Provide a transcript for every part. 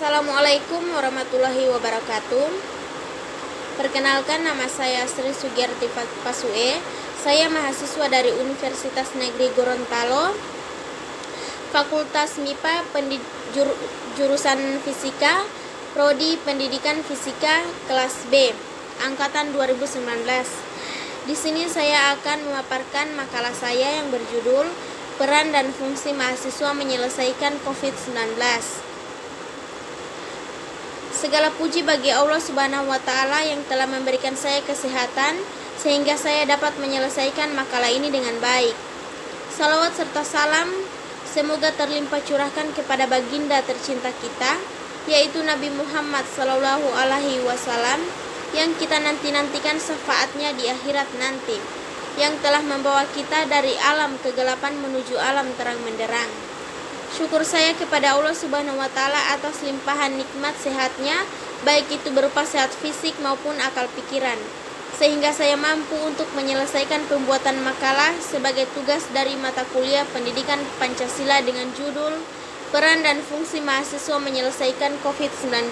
Assalamualaikum warahmatullahi wabarakatuh. Perkenalkan, nama saya Sri Sugiyarti Pasue. Saya mahasiswa dari Universitas Negeri Gorontalo, Fakultas MIPA, jurusan Fisika, Prodi Pendidikan Fisika kelas B, angkatan 2019. Di sini saya akan memaparkan makalah saya yang berjudul Peran dan Fungsi Mahasiswa Menyelesaikan COVID-19. Segala puji bagi Allah Subhanahu wa Ta'ala yang telah memberikan saya kesehatan sehingga saya dapat menyelesaikan makalah ini dengan baik. Salawat serta salam semoga terlimpah curahkan kepada baginda tercinta kita, yaitu Nabi Muhammad Sallallahu Alaihi Wasallam, yang kita nantikan syafaatnya di akhirat nanti, yang telah membawa kita dari alam kegelapan menuju alam terang menderang. Syukur saya kepada Allah Subhanahu wa Ta'ala atas limpahan nikmat sehatnya, baik itu berupa sehat fisik maupun akal pikiran, sehingga saya mampu untuk menyelesaikan pembuatan makalah sebagai tugas dari mata kuliah Pendidikan Pancasila dengan judul Peran dan Fungsi Mahasiswa Menyelesaikan COVID-19.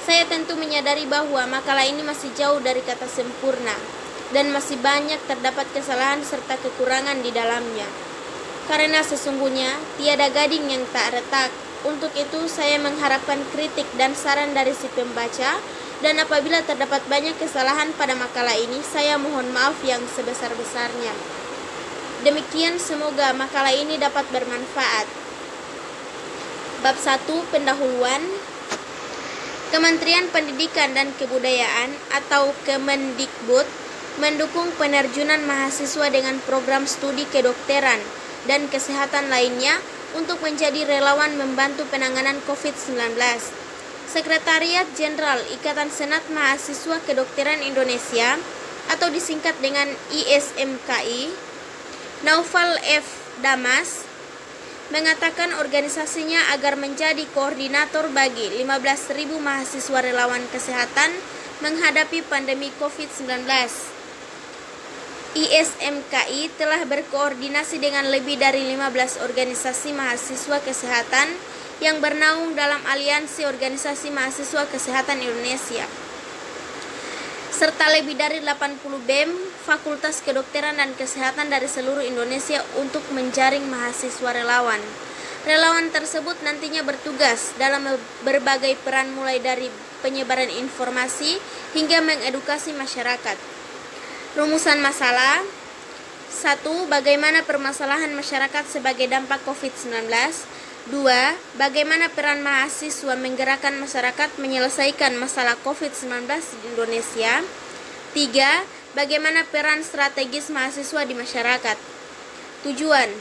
Saya tentu menyadari bahwa makalah ini masih jauh dari kata sempurna dan masih banyak terdapat kesalahan serta kekurangan di dalamnya. Karena sesungguhnya tiada gading yang tak retak. Untuk itu saya mengharapkan kritik dan saran dari si pembaca, dan apabila terdapat banyak kesalahan pada makalah ini, saya mohon maaf yang sebesar-besarnya. Demikian, semoga makalah ini dapat bermanfaat. Bab 1, Pendahuluan. Kementerian Pendidikan dan Kebudayaan atau Kemendikbud mendukung penerjunan mahasiswa dengan program studi kedokteran dan kesehatan lainnya untuk menjadi relawan membantu penanganan COVID-19. Sekretariat Jenderal Ikatan Senat Mahasiswa Kedokteran Indonesia atau disingkat dengan ISMKI, Naufal F. Damas, mengatakan organisasinya agar menjadi koordinator bagi 15.000 mahasiswa relawan kesehatan menghadapi pandemi COVID-19. ISMKI telah berkoordinasi dengan lebih dari 15 organisasi mahasiswa kesehatan yang bernaung dalam Aliansi Organisasi Mahasiswa Kesehatan Indonesia, serta lebih dari 80 BEM, Fakultas Kedokteran dan Kesehatan dari seluruh Indonesia untuk menjaring mahasiswa relawan. Relawan tersebut nantinya bertugas dalam berbagai peran mulai dari penyebaran informasi hingga mengedukasi masyarakat. Rumusan masalah. 1. Bagaimana permasalahan masyarakat sebagai dampak COVID-19. 2. Bagaimana peran mahasiswa menggerakkan masyarakat menyelesaikan masalah COVID-19 di Indonesia. 3. Bagaimana peran strategis mahasiswa di masyarakat. Tujuan.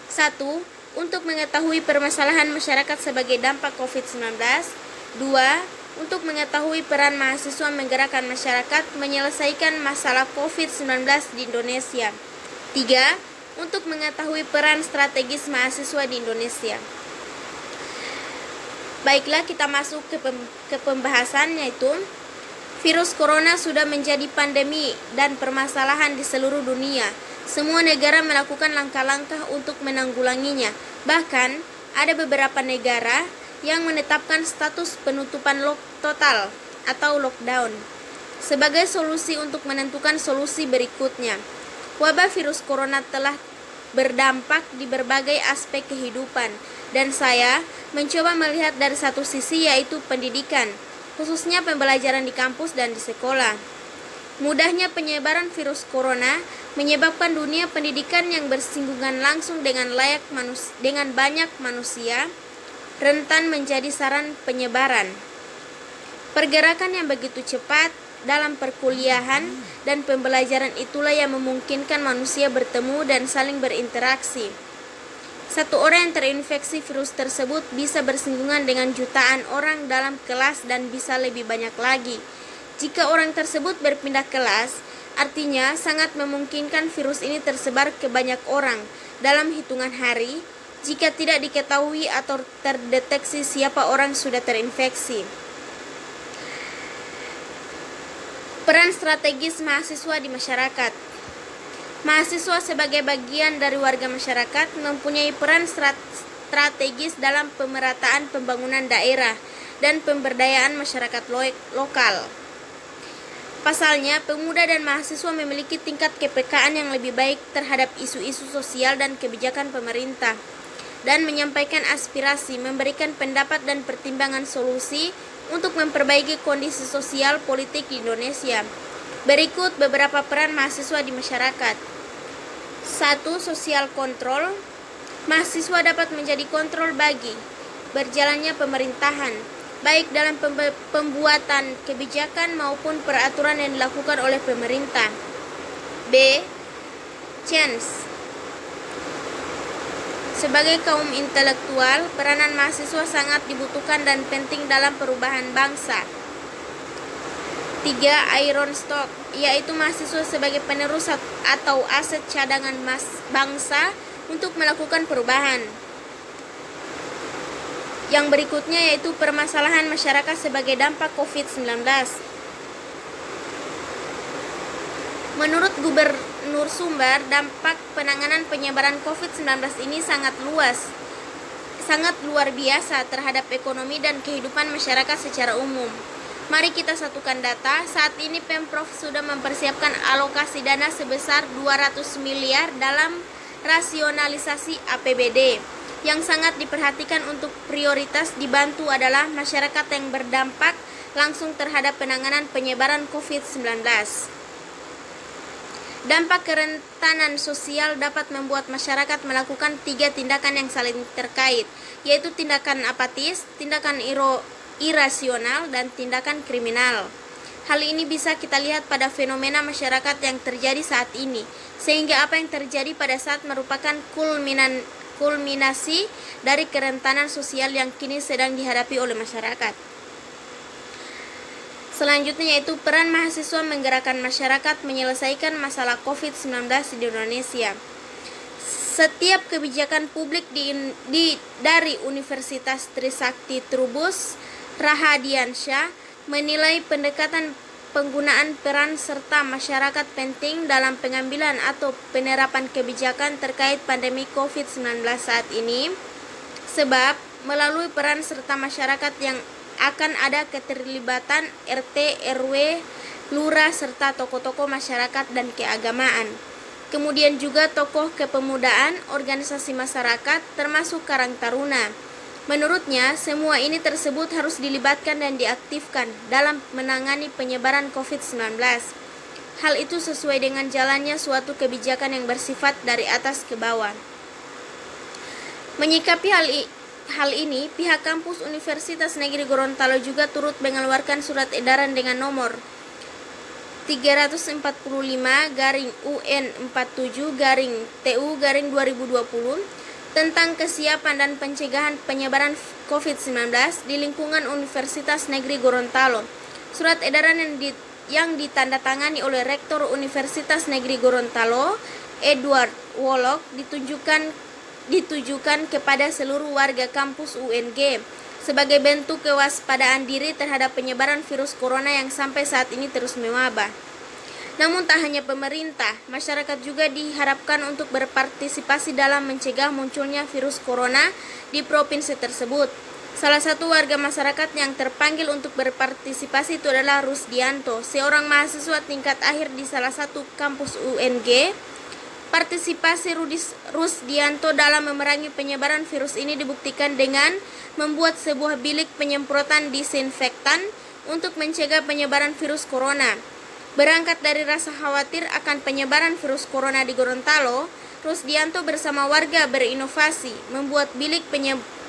1. Untuk mengetahui permasalahan masyarakat sebagai dampak COVID-19. 2. Untuk mengetahui peran mahasiswa menggerakkan masyarakat menyelesaikan masalah COVID-19 di Indonesia. 3. Untuk mengetahui peran strategis mahasiswa di Indonesia. Baiklah, kita masuk ke pembahasan, yaitu virus corona sudah menjadi pandemi dan permasalahan di seluruh dunia. Semua negara melakukan langkah-langkah untuk menanggulanginya. Bahkan ada beberapa negara yang menetapkan status penutupan total atau lockdown sebagai solusi untuk menentukan solusi berikutnya. Wabah virus corona telah berdampak di berbagai aspek kehidupan, dan saya mencoba melihat dari satu sisi, yaitu pendidikan, khususnya pembelajaran di kampus dan di sekolah. Mudahnya penyebaran virus corona menyebabkan dunia pendidikan yang bersinggungan langsung dengan banyak manusia rentan menjadi saran penyebaran. Pergerakan yang begitu cepat dalam perkuliahan dan pembelajaran itulah yang memungkinkan manusia bertemu dan saling berinteraksi. Satu orang yang terinfeksi virus tersebut bisa bersinggungan dengan jutaan orang dalam kelas dan bisa lebih banyak lagi. Jika orang tersebut berpindah kelas, artinya sangat memungkinkan virus ini tersebar ke banyak orang dalam hitungan hari jika tidak diketahui atau terdeteksi siapa orang sudah terinfeksi. Peran strategis mahasiswa di masyarakat. Mahasiswa sebagai bagian dari warga masyarakat mempunyai peran strategis dalam pemerataan pembangunan daerah dan pemberdayaan masyarakat lokal. Pasalnya, pemuda dan mahasiswa memiliki tingkat kepekaan yang lebih baik terhadap isu-isu sosial dan kebijakan pemerintah, dan menyampaikan aspirasi, memberikan pendapat dan pertimbangan solusi untuk memperbaiki kondisi sosial politik di Indonesia. Berikut beberapa peran mahasiswa di masyarakat. 1. Sosial kontrol. Mahasiswa dapat menjadi kontrol bagi berjalannya pemerintahan, baik dalam pembuatan kebijakan maupun peraturan yang dilakukan oleh pemerintah. B. Chance. Sebagai kaum intelektual, peranan mahasiswa sangat dibutuhkan dan penting dalam perubahan bangsa. 3. Iron stock, yaitu mahasiswa sebagai penerus atau aset cadangan bangsa untuk melakukan perubahan. Yang berikutnya yaitu permasalahan masyarakat sebagai dampak COVID-19. Menurut Gubernur Sumbar, dampak penanganan penyebaran COVID-19 ini sangat luar biasa terhadap ekonomi dan kehidupan masyarakat secara umum. Mari kita satukan data. Saat ini Pemprov sudah mempersiapkan alokasi dana sebesar 200 miliar dalam rasionalisasi APBD. Yang sangat diperhatikan untuk prioritas dibantu adalah masyarakat yang berdampak langsung terhadap penanganan penyebaran COVID-19. Dampak kerentanan sosial dapat membuat masyarakat melakukan 3 tindakan yang saling terkait, yaitu tindakan apatis, tindakan irasional, dan tindakan kriminal. Hal ini bisa kita lihat pada fenomena masyarakat yang terjadi saat ini, sehingga apa yang terjadi pada saat merupakan kulminasi dari kerentanan sosial yang kini sedang dihadapi oleh masyarakat. Selanjutnya yaitu peran mahasiswa menggerakkan masyarakat menyelesaikan masalah COVID-19 di Indonesia. Setiap kebijakan publik dari Universitas Trisakti Trubus Rahadiansyah menilai pendekatan penggunaan peran serta masyarakat penting dalam pengambilan atau penerapan kebijakan terkait pandemi COVID-19 saat ini, sebab melalui peran serta masyarakat yang akan ada keterlibatan RT, RW, lurah, serta tokoh-tokoh masyarakat dan keagamaan. Kemudian juga tokoh kepemudaan, organisasi masyarakat, termasuk Karang Taruna. Menurutnya, semua ini tersebut harus dilibatkan dan diaktifkan dalam menangani penyebaran COVID-19. Hal itu sesuai dengan jalannya suatu kebijakan yang bersifat dari atas ke bawah. Menyikapi hal ini, pihak kampus Universitas Negeri Gorontalo juga turut mengeluarkan surat edaran dengan nomor 345-UN47-TU-2020 tentang kesiapan dan pencegahan penyebaran COVID-19 di lingkungan Universitas Negeri Gorontalo. Surat edaran yang ditandatangani oleh Rektor Universitas Negeri Gorontalo, Edward Wolok, ditujukan kepada seluruh warga kampus UNG sebagai bentuk kewaspadaan diri terhadap penyebaran virus corona yang sampai saat ini terus mewabah. Namun tak hanya pemerintah, masyarakat juga diharapkan untuk berpartisipasi dalam mencegah munculnya virus corona di provinsi tersebut. Salah satu warga masyarakat yang terpanggil untuk berpartisipasi itu adalah Rusdianto, seorang mahasiswa tingkat akhir di salah satu kampus UNG. Partisipasi Rusdianto dalam memerangi penyebaran virus ini dibuktikan dengan membuat sebuah bilik penyemprotan disinfektan untuk mencegah penyebaran virus corona. Berangkat dari rasa khawatir akan penyebaran virus corona di Gorontalo, Rusdianto bersama warga berinovasi membuat bilik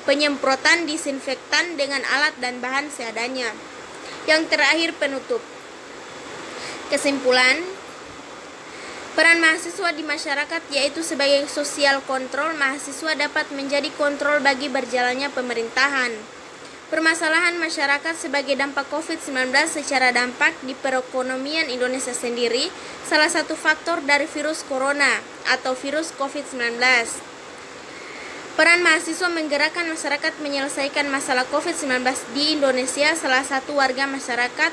penyemprotan disinfektan dengan alat dan bahan seadanya. Yang terakhir, penutup. Kesimpulan, peran mahasiswa di masyarakat yaitu sebagai sosial kontrol. Mahasiswa dapat menjadi kontrol bagi berjalannya pemerintahan. Permasalahan masyarakat sebagai dampak COVID-19 secara dampak di perekonomian Indonesia sendiri salah satu faktor dari virus corona atau virus COVID-19. Peran mahasiswa menggerakkan masyarakat menyelesaikan masalah COVID-19 di Indonesia. Salah satu warga masyarakat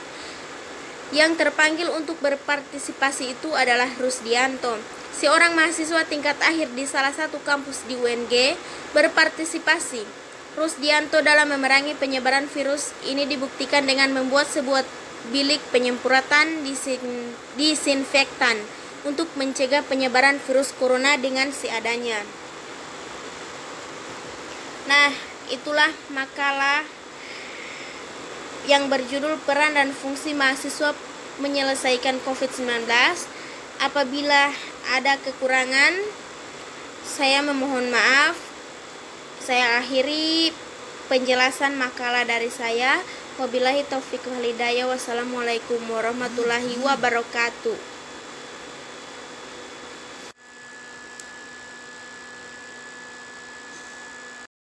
yang terpanggil untuk berpartisipasi itu adalah Rusdianto. seorang mahasiswa tingkat akhir di salah satu kampus di UNG berpartisipasi. Rusdianto dalam memerangi penyebaran virus ini dibuktikan dengan membuat sebuah bilik penyemprotan disinfektan untuk mencegah penyebaran virus corona dengan seadanya. Nah, itulah makalah yang berjudul Peran dan Fungsi Mahasiswa Menyelesaikan COVID-19. Apabila ada kekurangan, saya memohon maaf. Saya akhiri penjelasan makalah dari saya. Wabillahi taufiq wal hidayah. Wassalamualaikum warahmatullahi wabarakatuh.